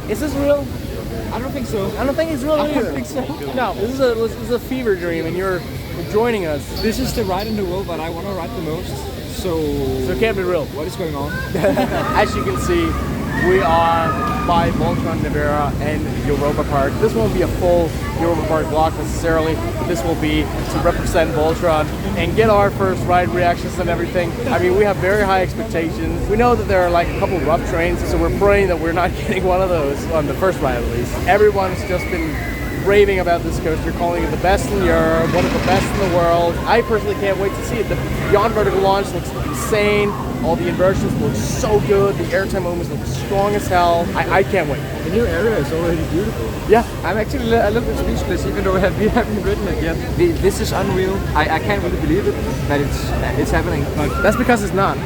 Is this real? I don't think so. I don't think it's real I either. don't think so. No, this is a fever dream, and you're joining us. This is the ride in the world that I want to ride the most. So it can't be real. What is going on? As you can see, we are by Voltron Nevera and Europa-Park. This won't be a full Europa-Park vlog necessarily, but this will be to represent Voltron and get our first ride reactions and everything. I mean, we have very high expectations. We know that there are like a couple rough trains, so we're praying that we're not getting one of those on the first ride at least. Everyone's just been raving about this coaster, calling it the best in Europe, one of the best in the world. I personally can't wait to see it. The Beyond Vertical launch looks insane. All the inversions look so good. The airtime movements look strong as hell. I can't wait. The new area is already beautiful. Yeah. I'm actually a little bit speechless, even though we haven't ridden it yet. This is unreal. I can't really believe it that it's happening. But that's because it's not.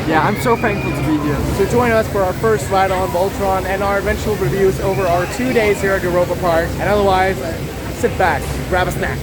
Yeah, I'm so thankful to be here. So join us for our first ride on Voltron and our eventual reviews over our 2 days here at Europa-Park. And otherwise, sit back, grab a snack.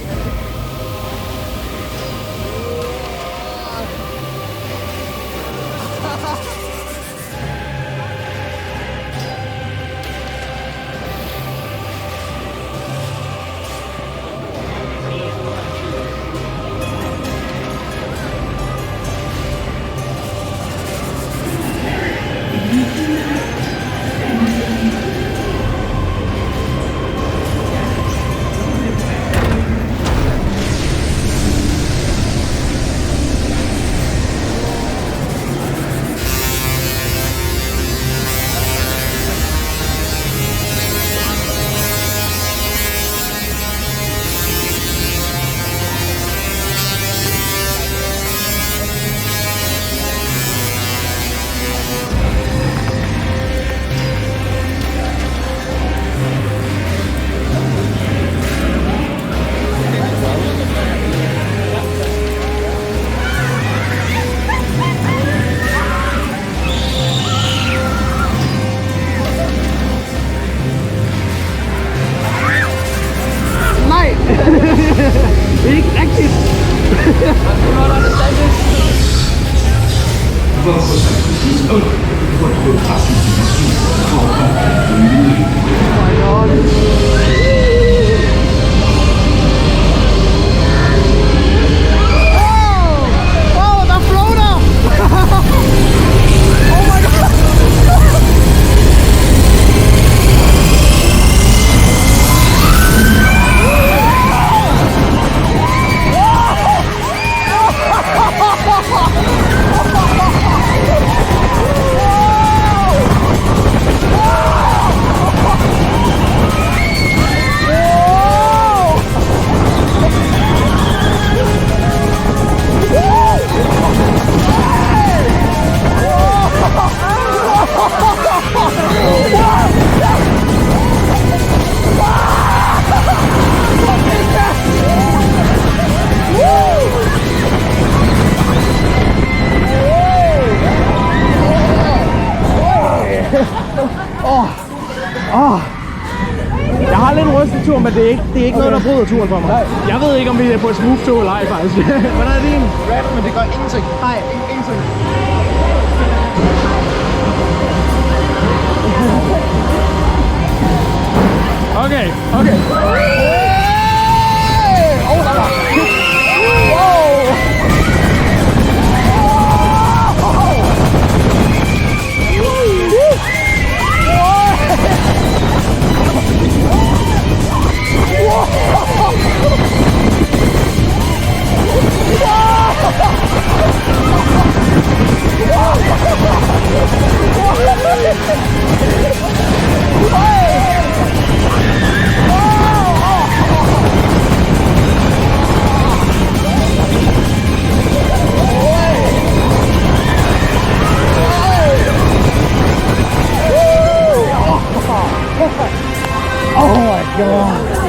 Ikke rigtigt. I do not understand this. Oh my god. Jeg har lidt rystet tur, men det er ikke noget, der bryder turen for mig. Jeg ved ikke, om vi er på et smooth tur eller ej, faktisk. Hvordan er din? Red, men det gør ingenting. Nej, ingenting. Okay. Oh, der var.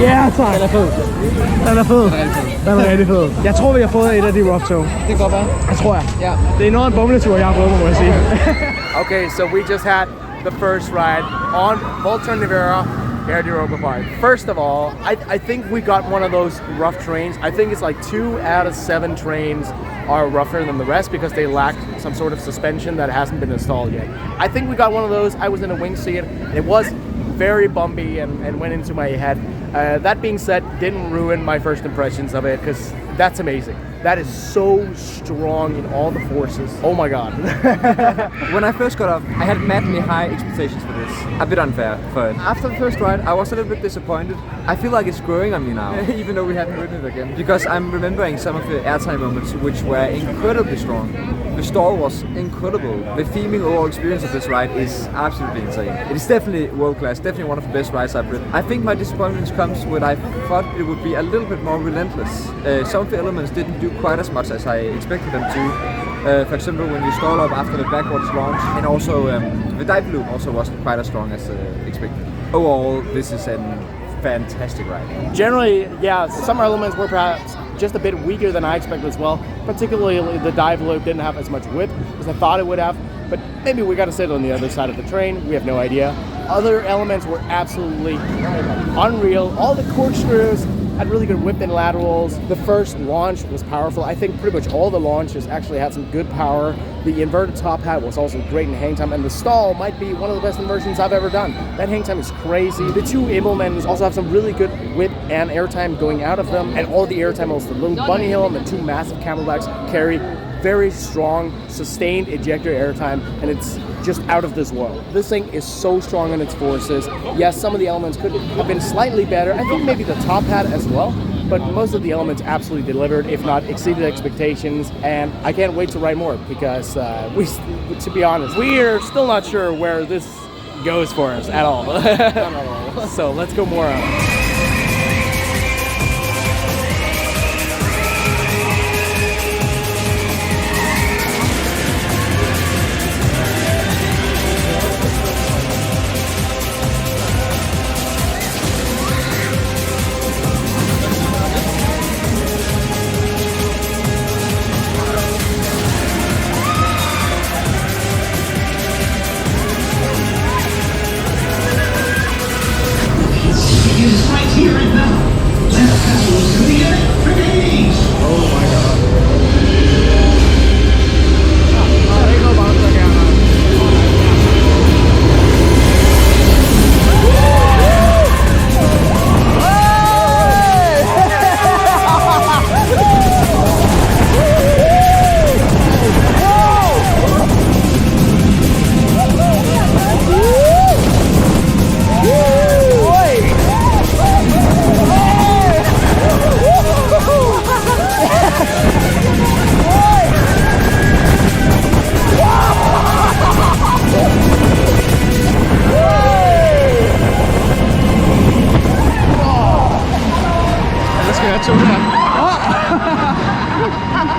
Ja, tak. Den er fed. Den er rigtig fed. Jeg tror, vi har fået et af de rough tog. Det kan godt være. Jeg tror jeg. Ja. Det er noget af en bumletur, jeg har fået, må jeg sige. Okay, so we just had the first ride on Voltron Nevera here at Europa-Park. First of all, I think we got one of those rough trains. I think it's like 2 out of 7 trains are rougher than the rest because they lack some sort of suspension that hasn't been installed yet. I think we got one of those. I was in a wing seat. It was very bumpy and went into my head. That being said, didn't ruin my first impressions of it because that's amazing. That is so strong in all the forces. Oh my god. When I first got off, I had madly high expectations for this. A bit unfair for it. After the first ride, I was a little bit disappointed. I feel like it's growing on me now, even though we haven't ridden it again. Because I'm remembering some of the airtime moments which were incredibly strong. The stall was incredible. The theming overall experience of this ride is absolutely insane. It is definitely world class, definitely one of the best rides I've ridden. I think my disappointment comes when I thought it would be a little bit more relentless. Some of the elements didn't do quite as much as I expected them to. For example, when you stall up after the backwards launch, and also the dive loop also wasn't quite as strong as expected. Overall, this is a fantastic ride. Generally, yeah, some elements were perhaps just a bit weaker than I expected as well. Particularly the dive loop didn't have as much width as I thought it would have, but maybe we got to sit on the other side of the train. We have no idea. Other elements were absolutely unreal. All the corkscrews had really good whip and laterals. The first launch was powerful. I think pretty much all the launches actually had some good power. The inverted top hat was also great in hang time, and the stall might be one of the best inversions I've ever done. That hang time is crazy. The two implements also have some really good whip and airtime going out of them, and all the airtime, also the little bunny hill and the two massive camelbacks carry very strong, sustained ejector airtime, and it's just out of this world. This thing is so strong in its forces. Yes, some of the elements could have been slightly better. I think maybe the top hat as well, but most of the elements absolutely delivered, if not exceeded expectations, and I can't wait to ride more because to be honest, we're still not sure where this goes for us at all. Not at all. So let's go more on.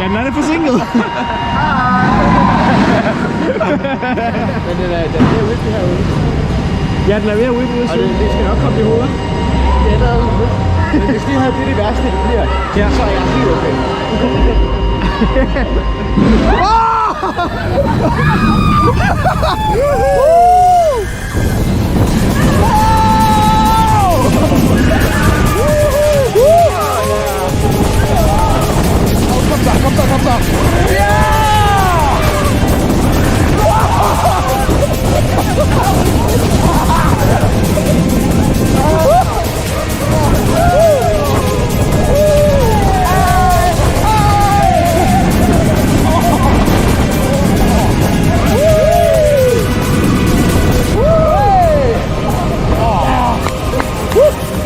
Ja, den er forsinket. Men den er ved at whippe herude. Ja, den er ved at whippe ude. Og det skal nok komme i hovedet. Det er der ude. Men hvis det her det er det værste, det bliver, ja, så er jeg helt okay. Kom så!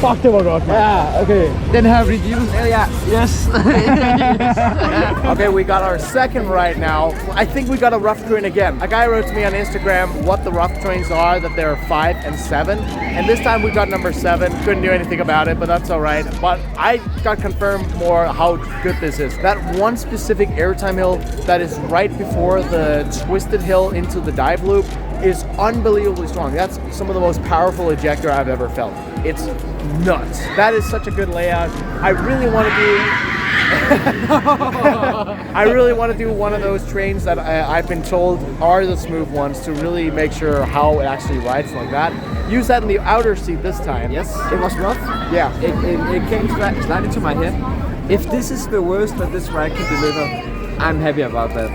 Fuck, det var godt, man. Ja, okay. Den her review. Yeah, yes. Okay, we got our second ride now. I think we got a rough train again. A guy wrote to me on Instagram what the rough trains are, that there are 5 and 7. And this time we got number 7. Couldn't do anything about it, but that's all right. But I got confirmed more how good this is. That one specific airtime hill that is right before the twisted hill into the dive loop is unbelievably strong. That's some of the most powerful ejector I've ever felt. It's nuts. That is such a good layout. I really want to do one of those trains that I've been told are the smooth ones to really make sure how it actually rides like that. Use that in the outer seat this time. Yes, it was rough. Yeah. It came slightly to my head. If this is the worst that this ride can deliver, I'm happy about that.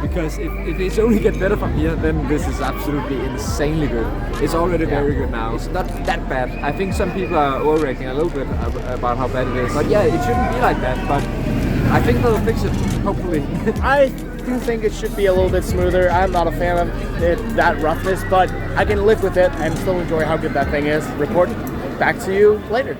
Because if it's only get better from here, then this is absolutely insanely good. It's already very good now. It's not that bad. I think some people are overreacting a little bit about how bad it is. But yeah, it shouldn't be like that. But I think they'll fix it, hopefully. I do think it should be a little bit smoother. I'm not a fan of it, that roughness, but I can live with it and still enjoy how good that thing is. Report back to you later.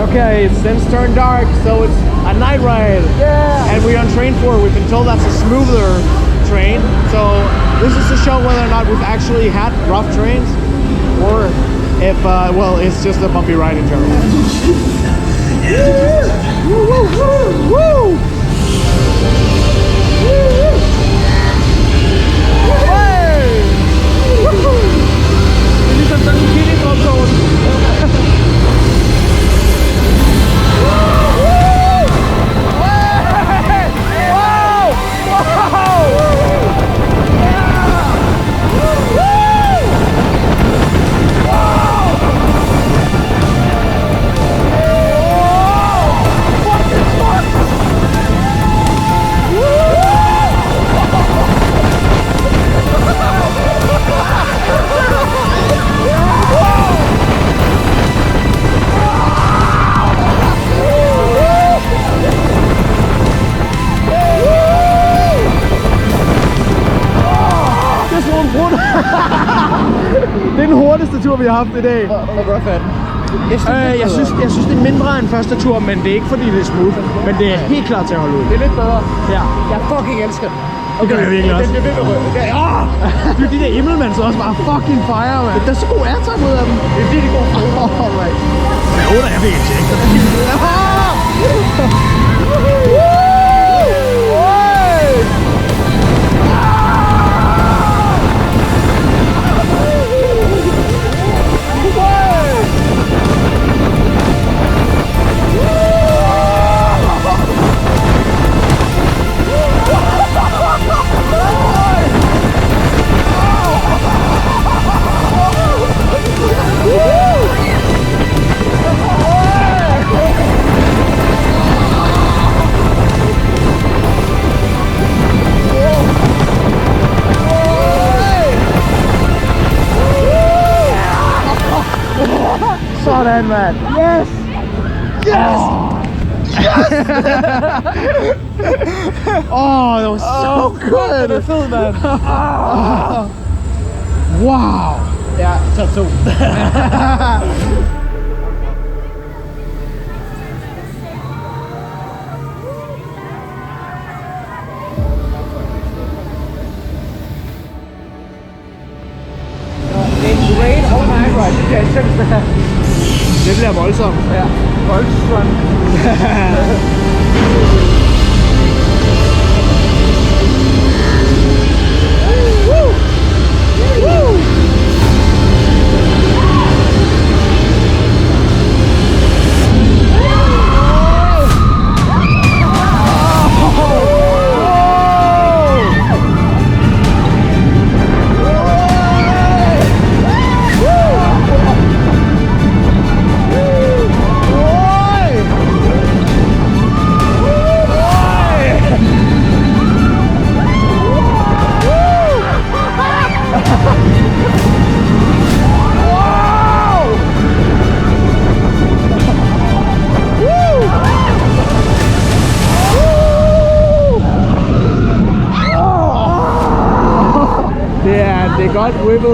Okay, it's since turned dark, so it's a night ride. Yeah. And we're on train 4. We've been told that's a smoother train. So this is to show whether or not we've actually had rough trains, or if, well, it's just a bumpy ride in general. Yeah. Woo, woo, woo, woo. Hey. Woo. Det er ligesom sådan en killing-optog. Det er den hurtigste tur, vi har haft i dag. Jeg synes, det er mindre end første tur, men det er ikke fordi, det er smooth. Men det er helt klart til at holde ud. Det er lidt bedre. Ja. Jeg fucking elsker det. Okay, det er virkelig også. Det er virkelig rødt. Det er de der Himmelmans også bare fucking fire, man. Der er så god airtime ud af dem. Det er virkelig god. Alright. Jeg håber, jeg fik en check. Sådan, man. Yes! Yes! Yes! Oh, that was so good. Det er fedt, man. Wow. Ja, top 2. Great all night ride. Det bliver voldsomt. Ja, voldsomt. godt ripple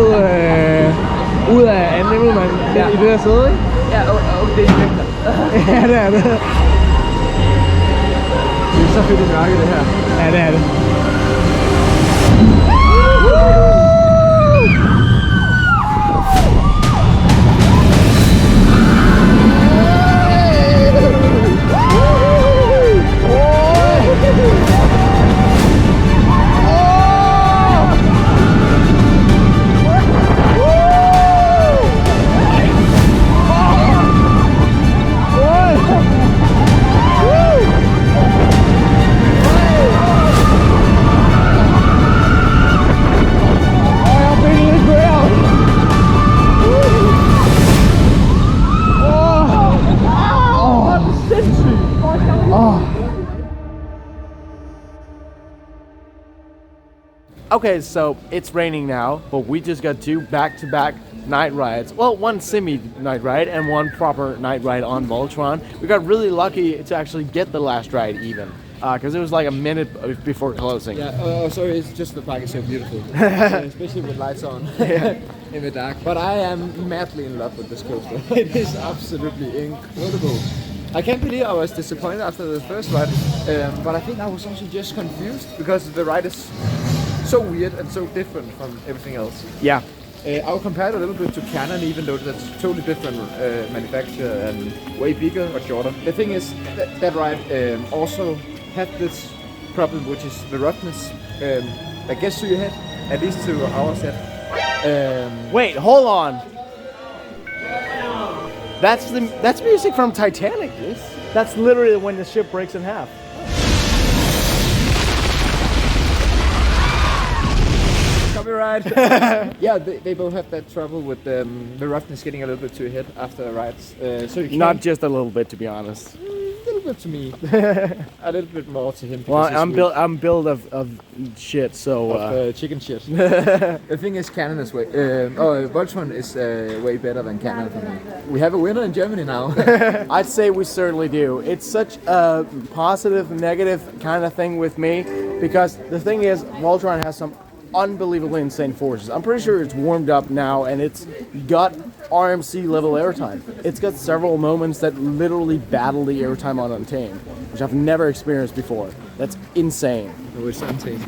ud af anden Himmelmand i det der sæde, ikke? Ja, og det er effekter. Ja, det er det. Det er så fedt i mørke, det her. Ja, det er det. Okay, so it's raining now, but we just got 2 back-to-back night rides. Well, one semi-night ride and one proper night ride on Voltron. We got really lucky to actually get the last ride even, because it was like a minute before closing. Yeah, sorry, it's just the park is so beautiful. Especially with lights on in the dark. But I am madly in love with this coaster. It is absolutely incredible. I can't believe I was disappointed after the first ride, but I think I was also just confused because the ride is so weird and so different from everything else. Yeah. I'll compare it a little bit to Canon, even though that's totally different manufacturer and way bigger or shorter. The thing is, that ride also had this problem, which is the roughness that gets to your head, at least to our set. Wait, hold on. That's music from Titanic. That's literally when the ship breaks in half. Copyright. Yeah, they both have that trouble with the roughness getting a little bit to your head after rides. So you Not just a little bit, to be honest. a little bit to me, a little bit more to him. Well, I'm built of shit, so chicken shit. The thing is, Canon is way. Voltron is way better than Canon for me. We have a winner in Germany now. I'd say we certainly do. It's such a positive, negative kind of thing with me, because the thing is, Voltron has some unbelievably insane forces. I'm pretty sure it's warmed up now and it's got RMC level airtime. It's got several moments that literally battle the airtime on Untamed, which I've never experienced before. That's insane. No, it's Untamed.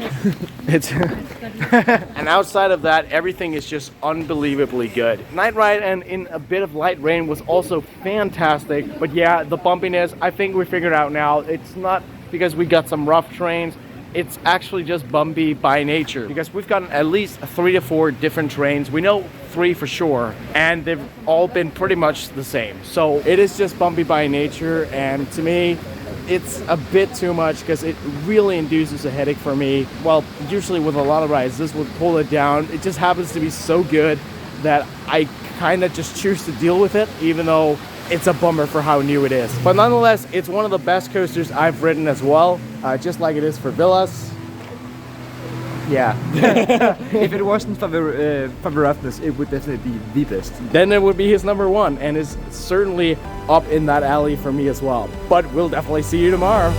It's and outside of that, everything is just unbelievably good. Night ride and in a bit of light rain was also fantastic. But yeah, the bumpiness, I think we figured out now. It's not because we got some rough terrains. It's actually just bumpy by nature, because we've gotten at least 3 to 4 different terrains. We know 3 for sure, and they've all been pretty much the same. So it is just bumpy by nature, and to me, it's a bit too much because it really induces a headache for me. Well, usually with a lot of rides, this would pull it down. It just happens to be so good that I kind of just choose to deal with it, even though it's a bummer for how new it is. But nonetheless, it's one of the best coasters I've ridden as well, just like it is for Villas. Yeah. If it wasn't for the roughness, it would definitely be the best. Then it would be his number 1, and is certainly up in that alley for me as well. But we'll definitely see you tomorrow.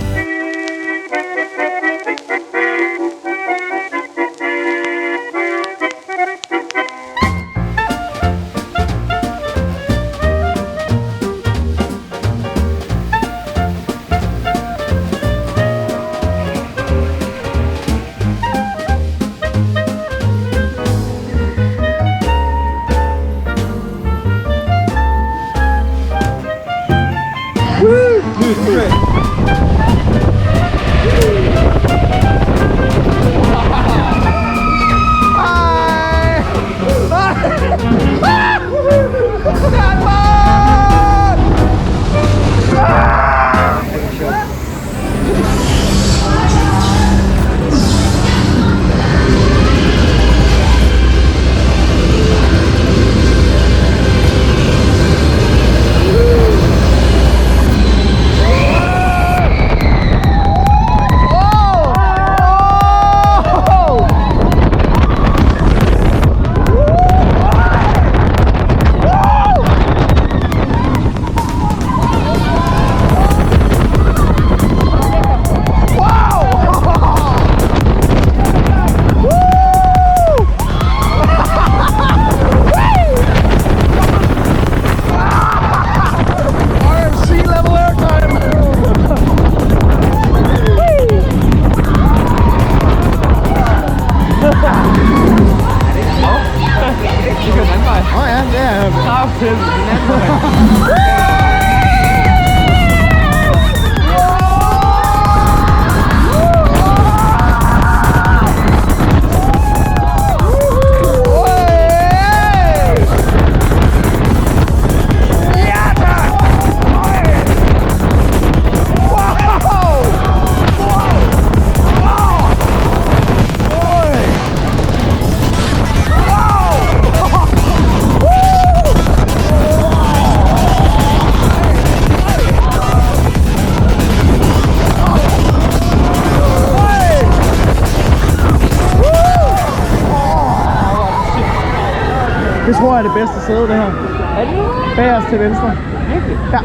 tror jeg er det bedste sæde, det her. Er det det? Bagerst til venstre. Virkelig? Ja.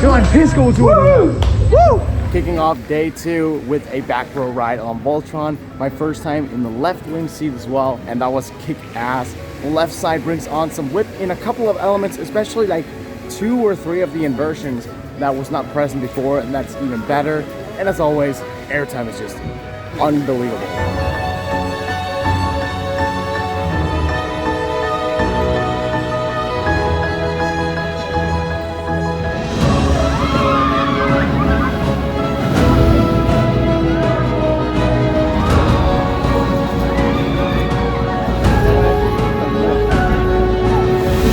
Det var en pissegod tur. Woo! Kicking off day 2 with a back row ride on Voltron. My first time in the left wing seat as well, and that was kick-ass. The left side brings on some whip in a couple of elements, especially like 2 or 3 of the inversions that was not present before, and that's even better. And as always, airtime is just unbelievable.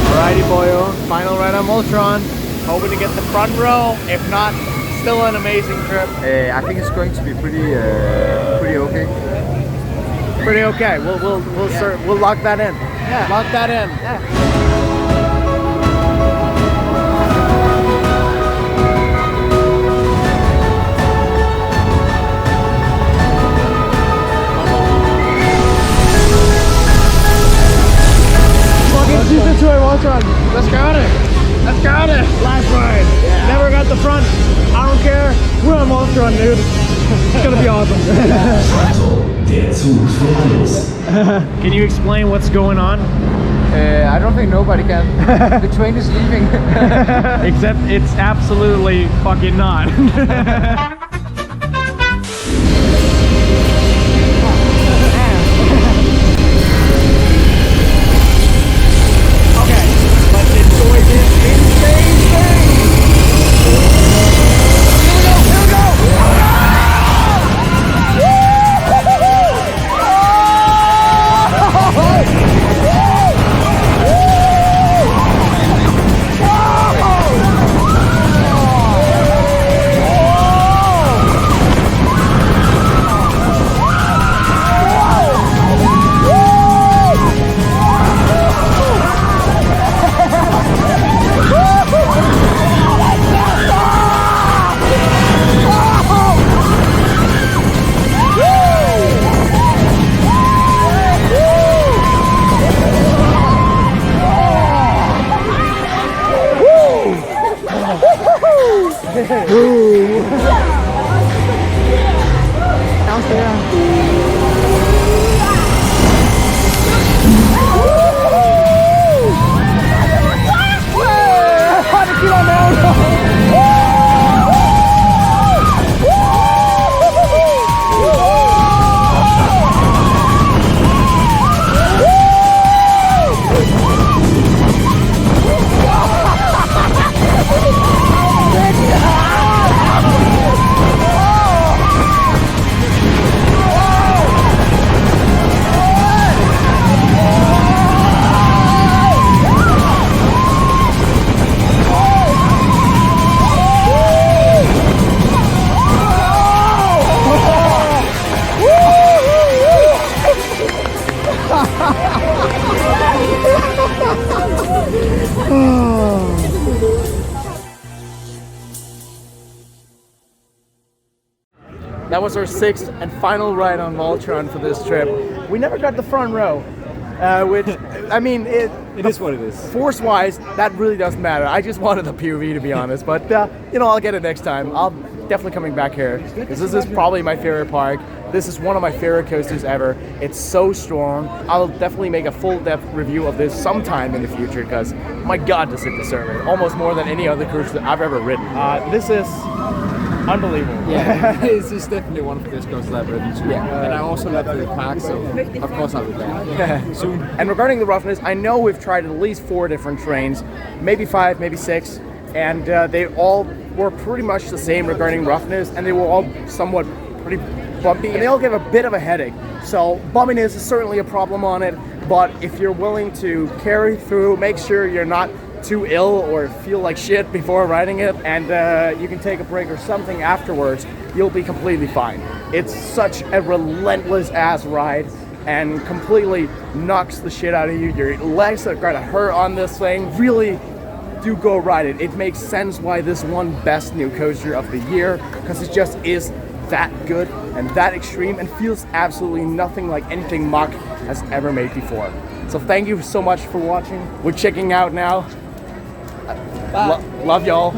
Alrighty, boyo. Final ride on Voltron. Hoping to get the front row. If not, still an amazing trip. I think it's going to be pretty okay. Pretty okay. We'll lock that in. Yeah. Lock that in. Yeah. Sidste tur i Voltron. Let's got it. Let's got it. Last ride. Yeah. Never got the front. I don't care. We're on Voltron, dude. It's gonna be awesome. Can you explain what's going on? I don't think nobody can. The train is leaving. Except it's absolutely fucking not. That was our 6th and final ride on Voltron for this trip. We never got the front row, which, I mean, it is what it is. Force-wise, that really doesn't matter. I just wanted the POV, to be honest, but you know, I'll get it next time. I'll definitely coming back here because this is probably my favorite park. This is one of my favorite coasters ever. It's so strong. I'll definitely make a full-depth review of this sometime in the future because, my God, does it deserve it. Almost more than any other cruise that I've ever ridden. This is unbelievable. Yeah, this is definitely one of the best coasters I've ridden too. Yeah. And I also love the park, so of course I'll be back soon. And regarding the roughness, I know we've tried at least 4 different trains, maybe 5, maybe 6, and they all were pretty much the same regarding roughness, and they were all somewhat pretty bumpy, and they all give a bit of a headache. So bumminess is certainly a problem on it, but if you're willing to carry through, make sure you're not too ill or feel like shit before riding it, and you can take a break or something afterwards, you'll be completely fine. It's such a relentless ass ride and completely knocks the shit out of you. Your legs are gonna hurt on this thing. Really do go ride it. It makes sense why this won Best New Coaster of the Year, because it just is that good and that extreme and feels absolutely nothing like anything Mach has ever made before. So thank you so much for watching. We're checking out now. Love y'all.